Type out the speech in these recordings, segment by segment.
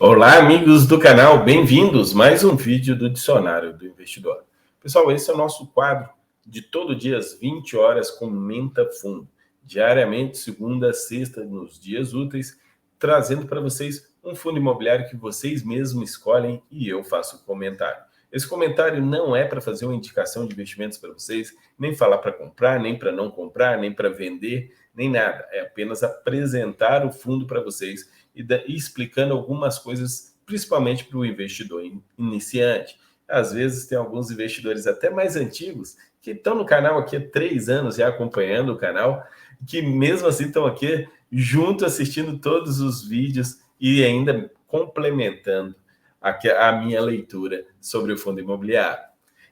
Olá, amigos do canal, bem-vindos! Mais um vídeo do Dicionário do Investidor. Pessoal, esse é o nosso quadro de todo dia às 20 horas, Comenta Fundo. Diariamente, segunda a sexta, nos dias úteis, trazendo para vocês um fundo imobiliário que vocês mesmos escolhem e eu faço o comentário. Esse comentário não é para fazer uma indicação de investimentos para vocês, nem falar para comprar, nem para não comprar, nem para vender, nem nada. É apenas apresentar o fundo para vocês e explicando algumas coisas, principalmente para o investidor iniciante. Às vezes tem alguns investidores até mais antigos que estão no canal aqui há 3 anos já acompanhando o canal, que mesmo assim estão aqui junto assistindo todos os vídeos e ainda complementando a minha leitura sobre o fundo imobiliário.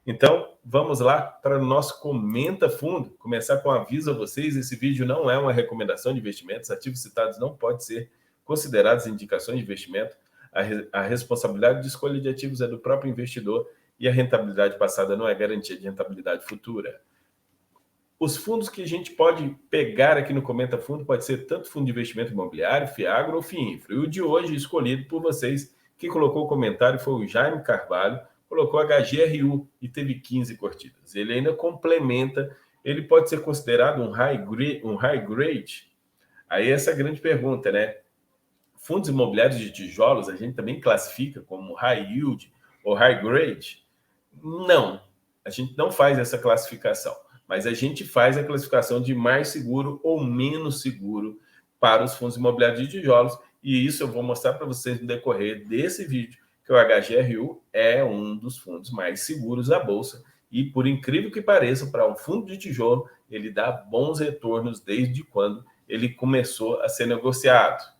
Então, vamos lá para o nosso Comenta Fundo. Começar com um aviso a vocês, esse vídeo não é uma recomendação de investimentos, ativos citados não podem ser considerados indicações de investimento. A responsabilidade de escolha de ativos é do próprio investidor e a rentabilidade passada não é garantia de rentabilidade futura. Os fundos que a gente pode pegar aqui no Comenta Fundo pode ser tanto fundo de investimento imobiliário, FIAGRO ou FIINFRA. E o de hoje, escolhido por vocês, quem colocou o comentário foi o Jaime Carvalho, colocou HGRU e teve 15 curtidas. Ele ainda complementa, ele pode ser considerado um high grade? Aí essa é a grande pergunta, né? Fundos imobiliários de tijolos a gente também classifica como high yield ou high grade? Não, a gente não faz essa classificação, mas a gente faz a classificação de mais seguro ou menos seguro para os fundos imobiliários de tijolos, e isso eu vou mostrar para vocês no decorrer desse vídeo, que o HGRU é um dos fundos mais seguros da Bolsa, e por incrível que pareça, para um fundo de tijolo, ele dá bons retornos desde quando ele começou a ser negociado.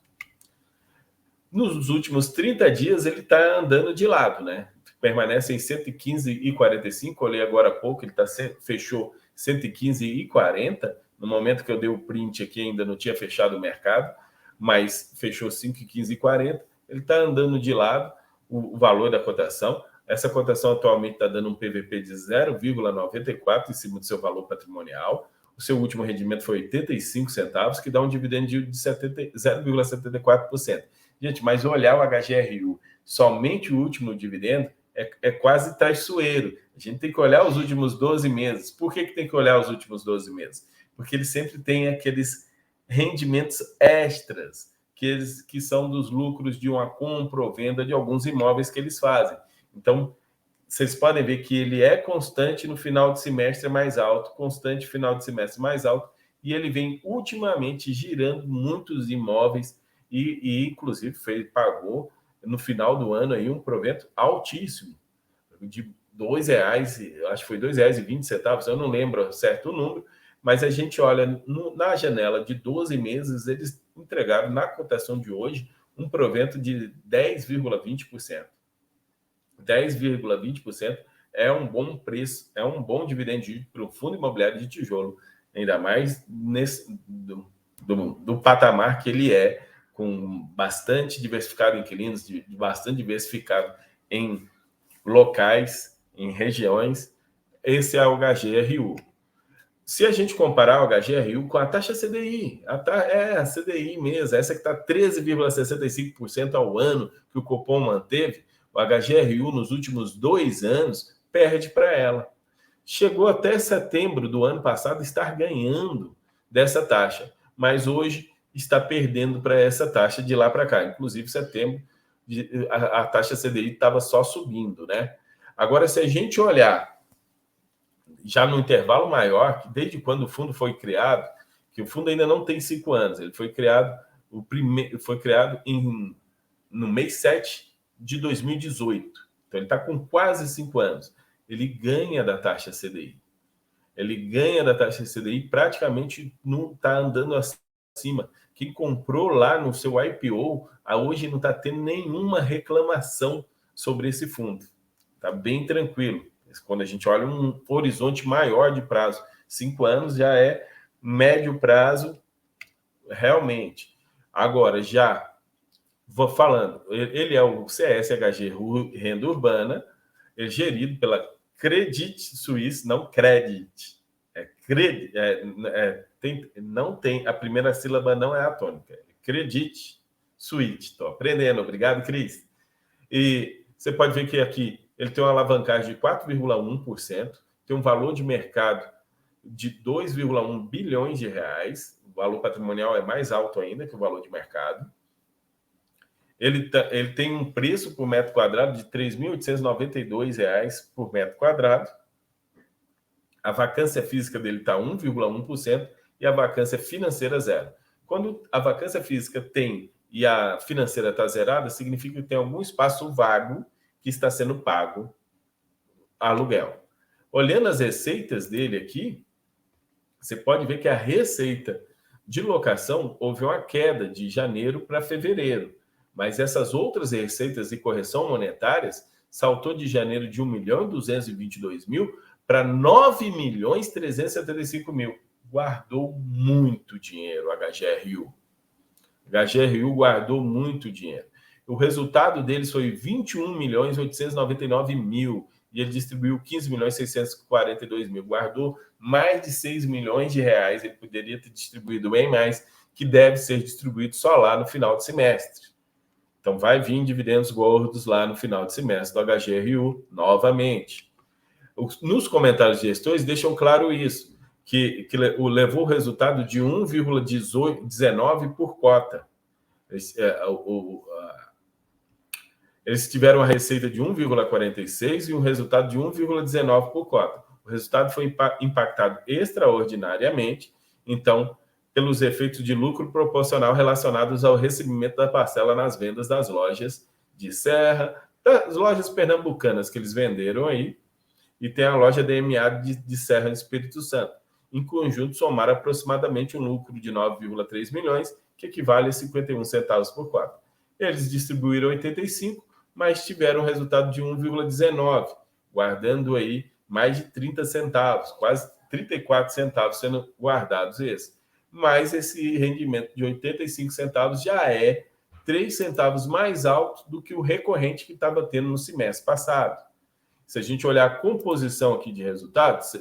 Nos últimos 30 dias, ele está andando de lado, né? Permanece em 115,45. Olhei agora há pouco, ele fechou 115,40. No momento que eu dei o print aqui, ainda não tinha fechado o mercado, mas fechou 5,15,40. Ele está andando de lado, o valor da cotação. Essa cotação atualmente está dando um PVP de 0,94 em cima do seu valor patrimonial. O seu último rendimento foi 85 centavos, que dá um dividendo de 0,74%. Gente, mas olhar o HGRU, somente o último dividendo, é quase traiçoeiro. A gente tem que olhar os últimos 12 meses. Por que tem que olhar os últimos 12 meses? Porque ele sempre tem aqueles rendimentos extras, que são dos lucros de uma compra ou venda de alguns imóveis que eles fazem. Então, vocês podem ver que ele é constante no final de semestre mais alto, constante no final de semestre mais alto, e ele vem ultimamente girando muitos imóveis e inclusive pagou no final do ano aí um provento altíssimo de R$2, acho que foi R$2,20, eu não lembro certo o número, mas a gente olha na janela de 12 meses, eles entregaram na cotação de hoje um provento de 10,20%. 10,20% é um bom preço, é um bom dividendo para o fundo imobiliário de tijolo, ainda mais do patamar que ele é, com bastante diversificado em inquilinos, bastante diversificado em locais, em regiões. Esse é o HGRU. Se a gente comparar o HGRU com a taxa CDI, a CDI mesmo, essa que está 13,65% ao ano, que o Copom manteve, o HGRU nos últimos 2 anos perde para ela. Chegou até setembro do ano passado estar ganhando dessa taxa, mas hoje está perdendo para essa taxa de lá para cá. Inclusive, setembro, a taxa CDI estava só subindo, né? Agora, se a gente olhar já no intervalo maior, que desde quando o fundo foi criado, que o fundo ainda não tem 5 anos, ele foi criado, no mês 7 de 2018. Então, ele está com quase 5 anos. Ele ganha da taxa CDI. Ele ganha da taxa CDI, praticamente não está andando acima. Quem comprou lá no seu IPO, hoje não está tendo nenhuma reclamação sobre esse fundo. Está bem tranquilo. Quando a gente olha um horizonte maior de prazo, 5 anos já é médio prazo, realmente. Agora, já vou falando, ele é o CSHG Renda Urbana, é gerido pela Credit Suisse, não Credit. Não tem, a primeira sílaba não é a tônica. Credit Suite. Estou aprendendo. Obrigado, Cris. E você pode ver que aqui ele tem uma alavancagem de 4,1%, tem um valor de mercado de 2,1 bilhões de reais. O valor patrimonial é mais alto ainda que o valor de mercado. Ele tem um preço por metro quadrado de R$ 3.892 por metro quadrado. A vacância física dele está 1,1% e a vacância financeira zero. Quando a vacância física tem e a financeira está zerada, significa que tem algum espaço vago que está sendo pago aluguel. Olhando as receitas dele aqui, você pode ver que a receita de locação houve uma queda de janeiro para fevereiro, mas essas outras receitas de correção monetárias saltou de janeiro de 1.222.000 para 9.375.000. Guardou muito dinheiro a HGRU. HGRU guardou muito dinheiro. O resultado deles foi 21.899.000 e ele distribuiu 15.642.000. Guardou mais de 6 milhões de reais. Ele poderia ter distribuído bem mais, que deve ser distribuído só lá no final do semestre. Então, vai vir dividendos gordos lá no final de semestre do HGRU novamente. Nos comentários de gestores, deixam claro isso, que levou o resultado de 1,19 por cota. Eles tiveram a receita de 1,46 e um resultado de 1,19 por cota. O resultado foi impactado extraordinariamente, então, pelos efeitos de lucro proporcional relacionados ao recebimento da parcela nas vendas das lojas de Serra, das lojas pernambucanas que eles venderam aí, e tem a loja DMA de Serra do Espírito Santo. Em conjunto, somaram aproximadamente um lucro de 9,3 milhões, que equivale a 51 centavos por cota. Eles distribuíram 85, mas tiveram um resultado de 1,19, guardando aí mais de 30 centavos, quase 34 centavos sendo guardados esses. Mas esse rendimento de 85 centavos já é 3 centavos mais alto do que o recorrente que estava tendo no semestre passado. Se a gente olhar a composição aqui de resultados,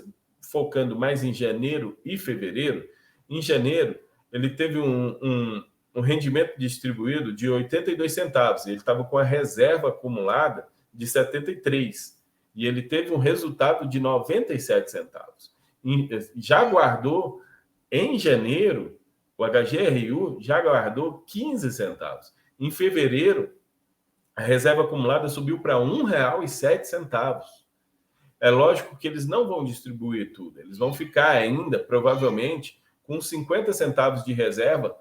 focando mais em janeiro e fevereiro, em janeiro ele teve um rendimento distribuído de 82 centavos. Ele estava com a reserva acumulada de 73. E ele teve um resultado de 97 centavos. Já guardou, em janeiro, o HGRU já guardou 15 centavos. Em fevereiro, a reserva acumulada subiu para R$ 1,07. É lógico que eles não vão distribuir tudo. Eles vão ficar ainda, provavelmente, com 50 centavos de reserva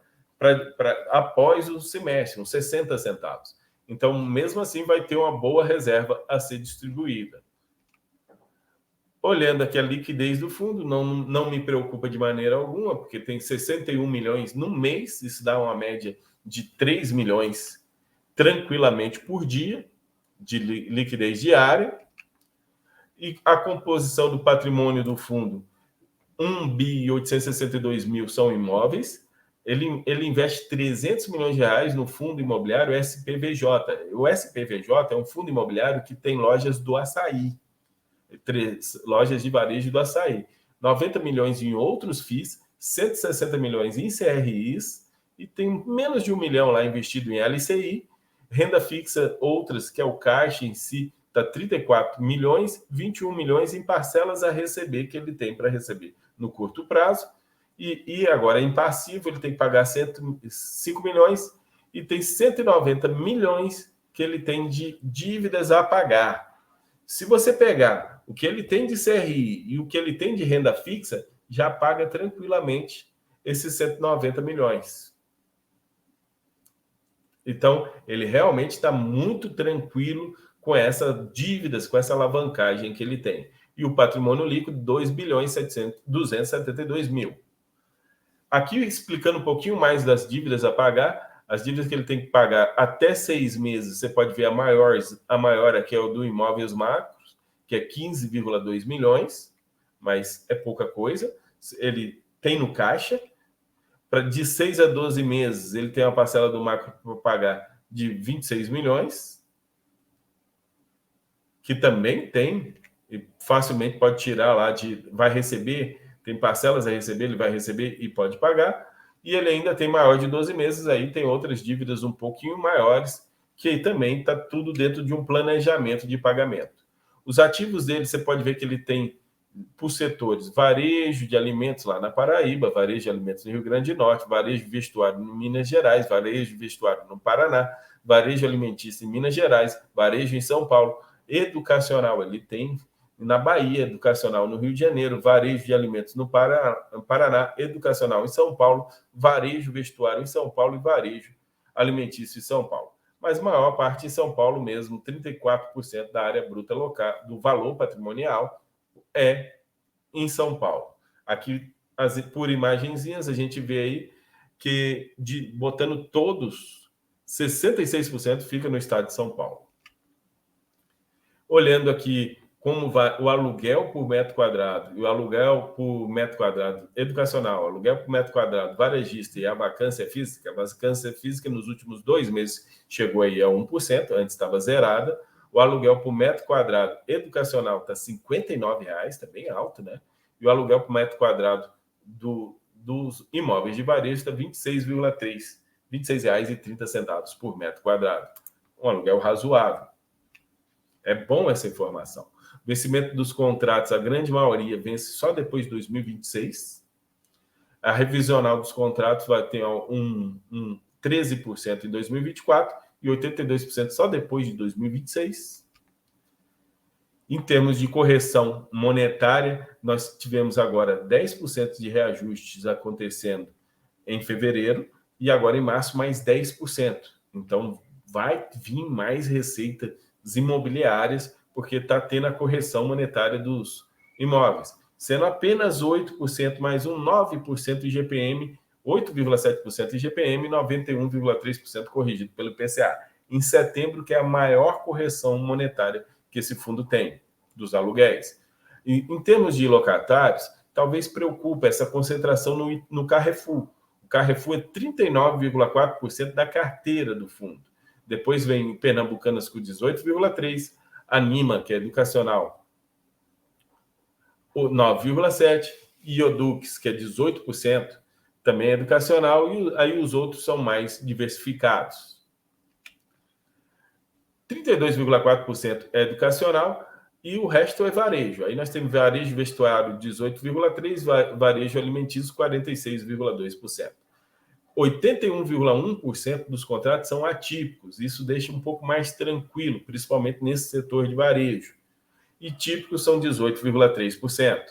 após o semestre, uns 60 centavos. Então, mesmo assim, vai ter uma boa reserva a ser distribuída. Olhando aqui a liquidez do fundo, não me preocupa de maneira alguma, porque tem 61 milhões no mês, isso dá uma média de 3 milhões tranquilamente por dia de liquidez diária. E a composição do patrimônio do fundo, 1.862.000 são imóveis. Ele investe 300 milhões de reais no fundo imobiliário SPVJ. O SPVJ é um fundo imobiliário que tem lojas do açaí, 3 lojas de varejo do açaí. 90 milhões em outros FIIs, 160 milhões em CRIs e tem menos de 1 milhão lá investido em LCI. Renda fixa, outras, que é o caixa em si, está 34 milhões, 21 milhões em parcelas a receber, que ele tem para receber no curto prazo. E agora, em passivo, ele tem que pagar 5 milhões e tem 190 milhões que ele tem de dívidas a pagar. Se você pegar o que ele tem de CRI e o que ele tem de renda fixa, já paga tranquilamente esses 190 milhões. Então, ele realmente está muito tranquilo com essas dívidas, com essa alavancagem que ele tem. E o patrimônio líquido, 2.272.000. Aqui, explicando um pouquinho mais das dívidas a pagar, as dívidas que ele tem que pagar até 6 meses, você pode ver a maior aqui é o do Imóveis Macros, que é 15,2 milhões, mas é pouca coisa. Ele tem no caixa. De 6 a 12 meses, ele tem uma parcela do macro para pagar de 26 milhões, que também tem, e facilmente pode tirar lá, vai receber, tem parcelas a receber, ele vai receber e pode pagar. e ele ainda tem maior de 12 meses, aí tem outras dívidas um pouquinho maiores, que aí também está tudo dentro de um planejamento de pagamento. Os ativos dele, você pode ver que ele tem, por setores, varejo de alimentos lá na Paraíba, varejo de alimentos no Rio Grande do Norte, varejo de vestuário em Minas Gerais, varejo de vestuário no Paraná, varejo alimentício em Minas Gerais, varejo em São Paulo, educacional ele tem na Bahia, educacional no Rio de Janeiro, varejo de alimentos no Paraná, educacional em São Paulo, varejo vestuário em São Paulo e varejo alimentício em São Paulo. Mas maior parte em São Paulo mesmo, 34% da área bruta local, do valor patrimonial é em São Paulo. Aqui, por imagenzinhas, a gente vê aí que, botando todos, 66% fica no estado de São Paulo. Olhando aqui como vai o aluguel por metro quadrado e o aluguel por metro quadrado educacional, aluguel por metro quadrado varejista e a vacância física nos últimos 2 meses chegou aí a 1%, antes estava zerada. O aluguel por metro quadrado educacional está R$ 59,00, está bem alto, né? E o aluguel por metro quadrado dos imóveis de varejo está R$ 26,3, R$ 26,30 por metro quadrado. Um aluguel razoável. É bom essa informação. O vencimento dos contratos, a grande maioria vence só depois de 2026. A revisional dos contratos vai ter um 13% em 2024 e 82% só depois de 2026. Em termos de correção monetária, nós tivemos agora 10% de reajustes acontecendo em fevereiro e agora em março mais 10%. Então, vai vir mais receita imobiliárias, porque está tendo a correção monetária dos imóveis, sendo apenas 8% mais um 9% IGPM, 8,7% IGPM e 91,3% corrigido pelo IPCA. Em setembro, que é a maior correção monetária que esse fundo tem, dos aluguéis. E, em termos de locatários, talvez preocupe essa concentração no Carrefour. O Carrefour é 39,4% da carteira do fundo. Depois vem Pernambucanas com 18,3%, Anima, que é educacional, 9,7%, e Iodux, que é 18%, também é educacional, e aí os outros são mais diversificados. 32,4% é educacional e o resto é varejo. Aí nós temos varejo vestuário 18,3%, varejo alimentício 46,2%. 81,1% dos contratos são atípicos. Isso deixa um pouco mais tranquilo, principalmente nesse setor de varejo. E típicos são 18,3%.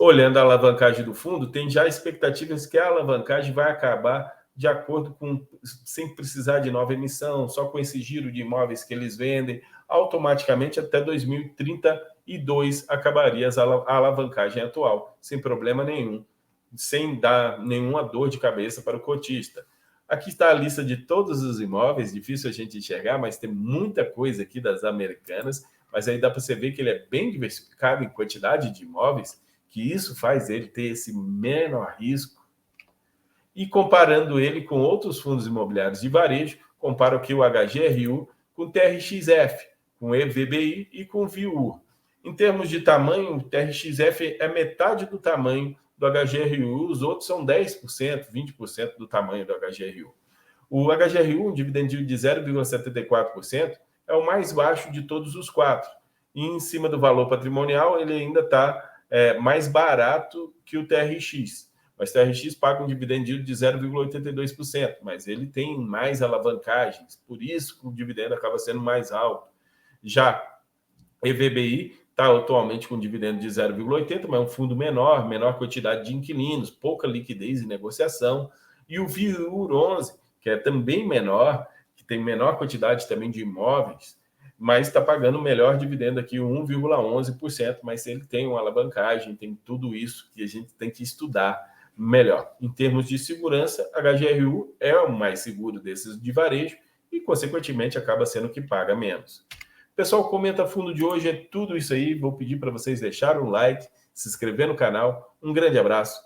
Olhando a alavancagem do fundo, tem já expectativas que a alavancagem vai acabar de acordo com, sem precisar de nova emissão, só com esse giro de imóveis que eles vendem, automaticamente até 2032 acabaria a alavancagem atual, sem problema nenhum, sem dar nenhuma dor de cabeça para o cotista. Aqui está a lista de todos os imóveis, difícil a gente enxergar, mas tem muita coisa aqui das Americanas, mas aí dá para você ver que ele é bem diversificado em quantidade de imóveis, que isso faz ele ter esse menor risco. E comparando ele com outros fundos imobiliários de varejo, comparo aqui o HGRU com o TRXF, com o EVBI e com o VIUR. Em termos de tamanho, o TRXF é metade do tamanho do HGRU, os outros são 10%, 20% do tamanho do HGRU. O HGRU, um dividend yield de 0,74%, é o mais baixo de todos os quatro. E em cima do valor patrimonial, ele ainda está mais barato que o TRX. Mas o TRX paga um dividend yield de 0,82%, mas ele tem mais alavancagens, por isso que o dividendo acaba sendo mais alto. Já EVBI está atualmente com dividendo de 0,80%, mas é um fundo menor quantidade de inquilinos, pouca liquidez em negociação. E o VIUR 11, que é também menor, que tem menor quantidade também de imóveis, mas está pagando melhor dividendo aqui, 1,11%, mas ele tem uma alavancagem, tem tudo isso que a gente tem que estudar melhor. Em termos de segurança, a HGRU é o mais seguro desses de varejo e, consequentemente, acaba sendo o que paga menos. Pessoal, comenta fundo de hoje, é tudo isso aí. Vou pedir para vocês deixarem um like, se inscrever no canal. Um grande abraço